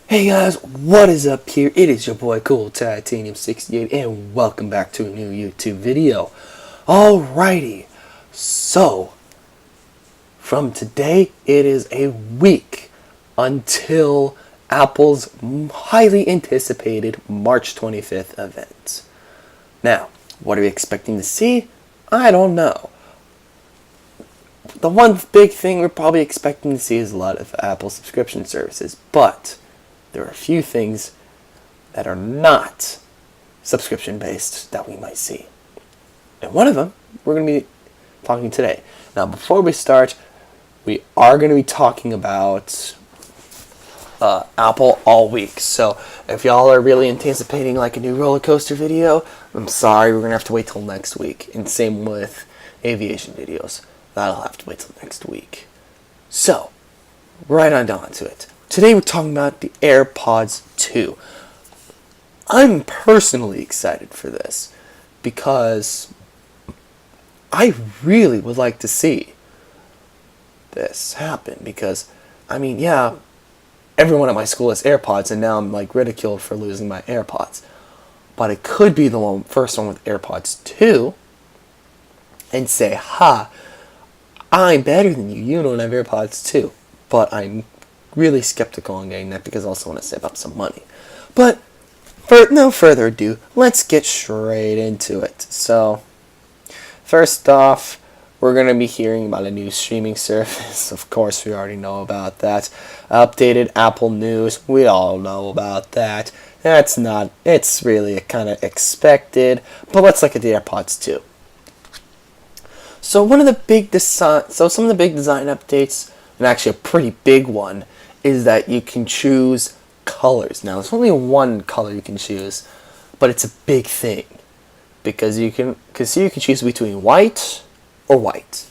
Hey guys, what is up here? It is your boy Cool Titanium68 and welcome back to a new YouTube video. Alrighty, so from today it is a week until Apple's highly anticipated March 25th event. Now, what are we expecting to see? I don't know. The one big thing we're probably expecting to see is a lot of Apple subscription services, but there are a few things that are not subscription based that we might see. And one of them we're going to be talking today. Now, before we start, we are going to be talking about Apple all week. So if y'all are really anticipating like a new roller coaster video, I'm sorry, we're going to have to wait till next week. And same with aviation videos. That'll have to wait till next week. So, right on down to it. Today we're talking about the AirPods 2. I'm personally excited for this because I really would like to see this happen because, everyone at my school has AirPods and now I'm like ridiculed for losing my AirPods. But it could be the first one with AirPods 2 and say, I'm better than you. You don't have AirPods 2. But I'm really skeptical on getting that because I also want to save up some money. But for no further ado, let's get straight into it. So, first off, we're going to be hearing about a new streaming service. Of course, we already know about that. Updated Apple News. We all know about that. It's really kind of expected. But let's look at the AirPods 2. So some of the big design updates, and actually a pretty big one, is that you can choose colors. Now, there's only one color you can choose, but it's a big thing because you can choose between white or white.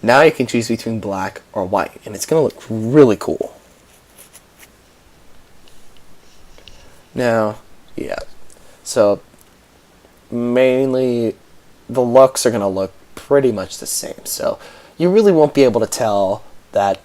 Now you can choose between black or white, and it's going to look really cool. Now, so mainly the looks are going to look pretty much the same. So you really won't be able to tell that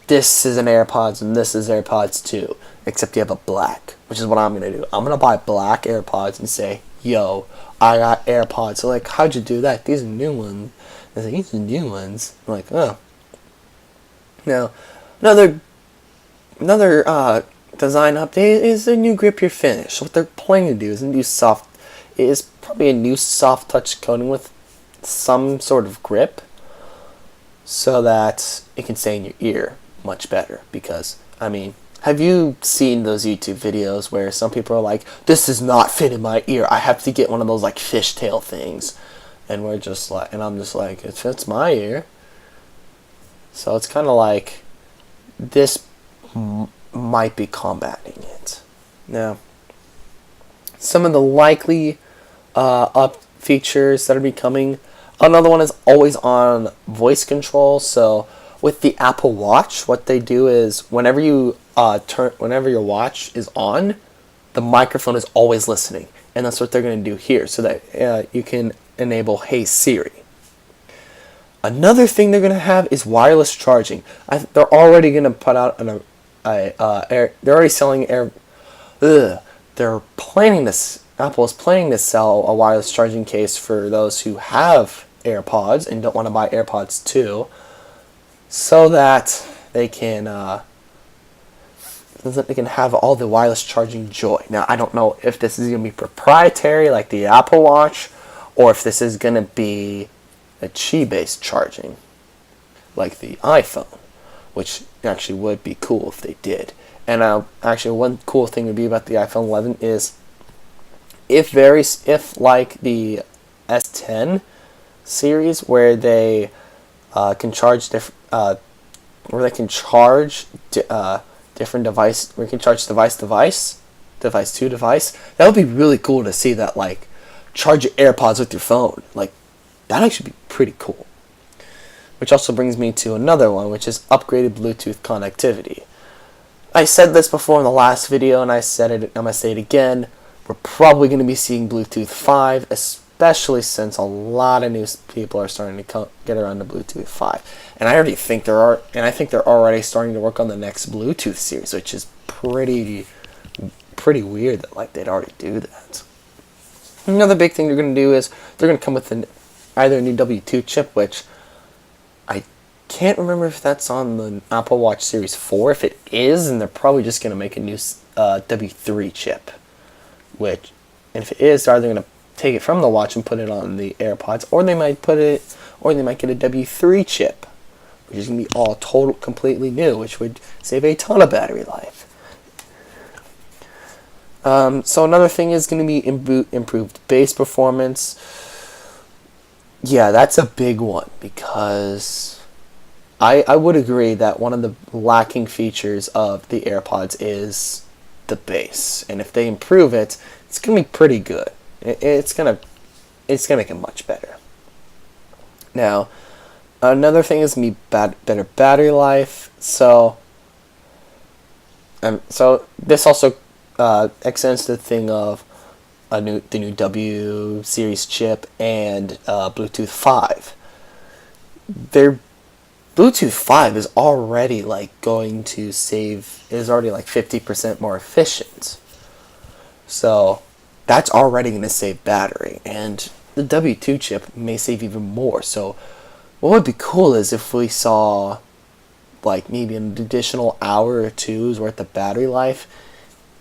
this is an AirPods and this is AirPods 2, except you have a black, which is what I'm going to do. I'm going to buy black AirPods and say, yo, I got AirPods. So like, how'd you do that? These are new ones. They're like, these are new ones. I'm like, oh. Now, another design update is a new grip your finish. What they're planning to do is probably a new soft touch coating with some sort of grip so that it can stay in your ear much better. Because, have you seen those YouTube videos where some people are like, this does not fit in my ear, I have to get one of those like fishtail things, and I'm just like, it fits my ear. So it's kind of like this might be combating it. Now, some of the likely up features that are becoming. Another one is always on voice control. So with the Apple Watch, what they do is whenever your watch is on, the microphone is always listening, and that's what they're going to do here, so that you can enable Hey Siri. Another thing they're going to have is wireless charging. They're already going to put out they're already selling they're planning this. Apple is planning to sell a wireless charging case for those who have AirPods and don't want to buy AirPods 2, so that they can have all the wireless charging joy. Now, I don't know if this is going to be proprietary like the Apple Watch, or if this is going to be a Qi-based charging like the iPhone, which actually would be cool if they did. And actually, one cool thing would be about the iPhone 11 is if like the S10 series, where they can charge different device, where you can charge device to device. That would be really cool to see that, like, charge your AirPods with your phone. Like, that actually be pretty cool. Which also brings me to another one, which is upgraded Bluetooth connectivity. I said this before in the last video, and I'm going to say it again. We're probably going to be seeing Bluetooth 5, especially since a lot of new people are starting to get around to Bluetooth 5. And I think they're already starting to work on the next Bluetooth series, which is pretty weird that like they'd already do that. Another big thing they're going to do is they're going to come with either a new W2 chip, which I can't remember if that's on the Apple Watch Series 4. If it is, then they're probably just going to make a new W3 chip. And if it is, they're either going to take it from the watch and put it on the AirPods, or they might get a W3 chip, which is going to be completely new, which would save a ton of battery life. So another thing is going to be improved bass performance. Yeah, that's a big one, because I would agree that one of the lacking features of the AirPods is the bass, and if they improve it, it's going to be pretty good. It's going to make it much better. Now, another thing is going to be better battery life. So this also extends to the thing of the new W series chip and Bluetooth 5. Their Bluetooth 5 is already like 50% more efficient. So that's already going to save battery, and the W2 chip may save even more. So what would be cool is if we saw like maybe an additional hour or two's worth of battery life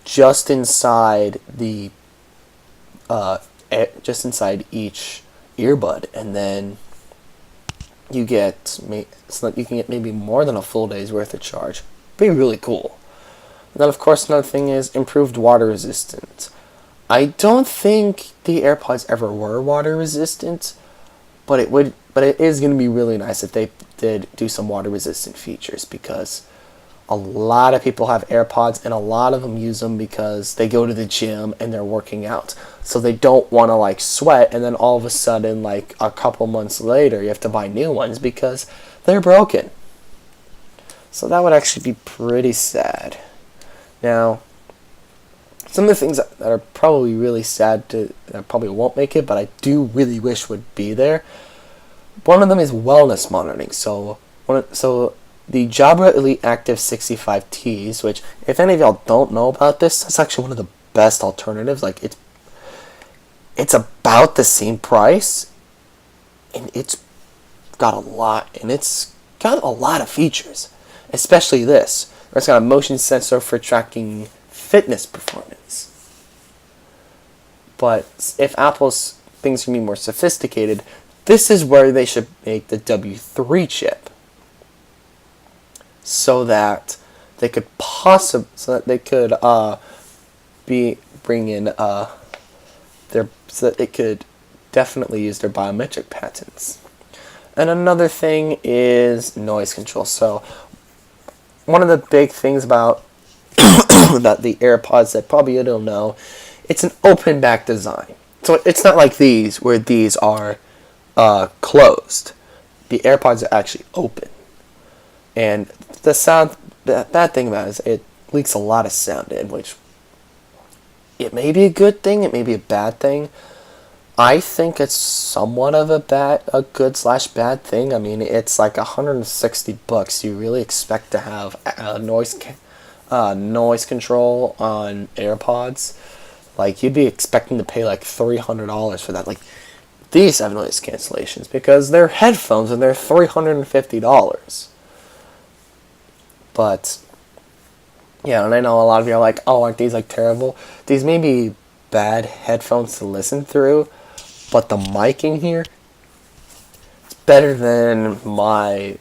just inside each earbud, and then you can get maybe more than a full day's worth of charge. Be really cool. And then of course another thing is improved water resistance. I don't think the AirPods ever were water resistant, but it is going to be really nice if they did do some water resistant features, because a lot of people have AirPods and a lot of them use them because they go to the gym and they're working out. So they don't want to like sweat, and then all of a sudden like a couple months later you have to buy new ones because they're broken. So that would actually be pretty sad. Now, some of the things that are probably really sad that probably won't make it, but I do really wish would be there. One of them is wellness monitoring. So the Jabra Elite Active 65Ts, which if any of y'all don't know about this, that's actually one of the best alternatives. Like it's about the same price, and it's got a lot of features, especially this. It's got a motion sensor for tracking fitness performance. But if Apple's things can be more sophisticated, this is where they should make the W3 chip, so that they could so that they could definitely use their biometric patents. And another thing is noise control. So one of the big things about the AirPods that probably you don't know, it's an open back design. So it's not like these, where these are closed. The AirPods are actually open. And the bad thing about it is it leaks a lot of sound in, which it may be a good thing, it may be a bad thing. I think it's somewhat of a good/bad thing. I mean, it's like $160. You really expect to have noise control on AirPods? Like, you'd be expecting to pay like $300 for that. Like, these have noise cancellations because they're headphones and they're $350. But yeah, and I know a lot of you are like, oh, aren't these like terrible? These may be bad headphones to listen through, but the mic in here, it's better than my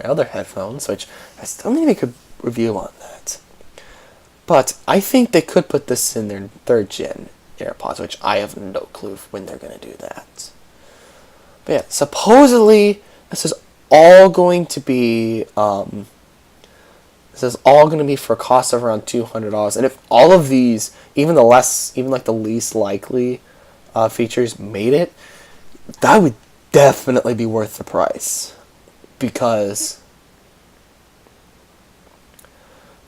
other headphones, which I still need to make a review on that. But I think they could put this in their 3rd gen AirPods, which I have no clue when they're going to do that. But yeah, supposedly this is all going to be for a cost of around $200. And if all of these, even the least likely features made it, that would definitely be worth the price, because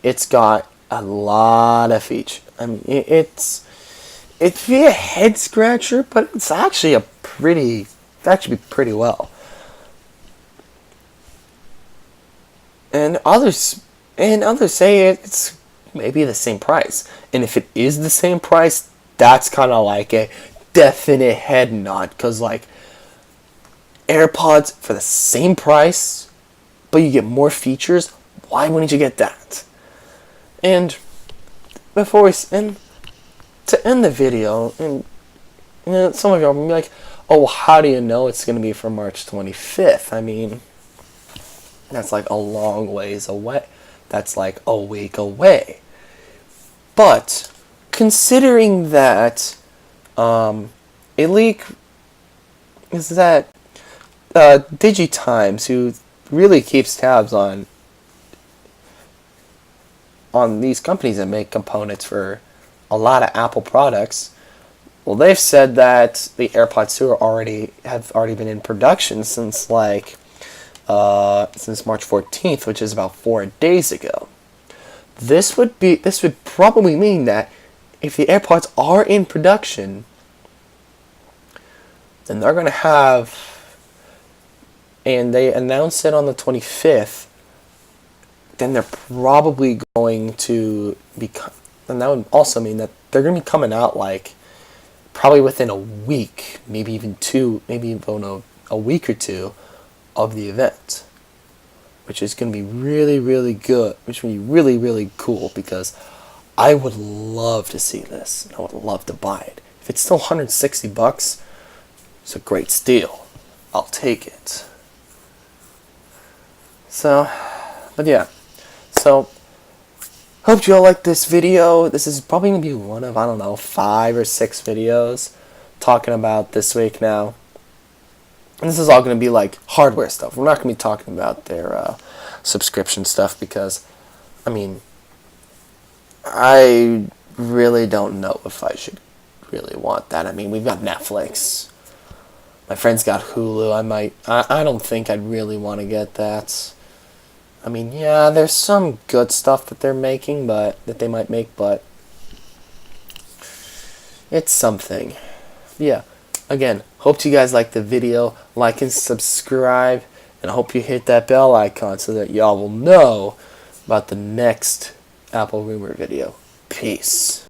it's got a lot of features. I mean, it'd be a head scratcher, but it's actually pretty well. And others say it's maybe the same price. And if it is the same price, that's kind of like a definite head nod, because like AirPods for the same price, but you get more features. Why wouldn't you get that? And to end the video, and some of y'all will be like, "Oh, how do you know it's going to be for March 25th?" I mean, that's like a long ways away. That's like a week away. But considering that a leak is that DigiTimes, who really keeps tabs on these companies that make components for a lot of Apple products, well, they've said that the AirPods 2 have already been in production since March 14th, which is about 4 days ago. This would probably mean that if the AirPods are in production, then they're going to have, and they announced it on the 25th, then they're probably going to be, and that would also mean that they're going to be coming out like probably within a week, maybe even a week or two of the event, which is going to be really, really good, which will be really, really cool, because I would love to see this, and I would love to buy it. If it's still $160, it's a great steal. I'll take it. So, but yeah. So, hope you all like this video. This is probably going to be one of, 5 or 6 videos talking about this week now. And this is all going to be like hardware stuff. We're not going to be talking about their subscription stuff, because, I really don't know if I should really want that. We've got Netflix. My friend's got Hulu. I don't think I'd really want to get that. Yeah, there's some good stuff that they might make, but it's something. Yeah. Again, hope you guys like the video. Like and subscribe, and I hope you hit that bell icon so that y'all will know about the next Apple rumor video. Peace.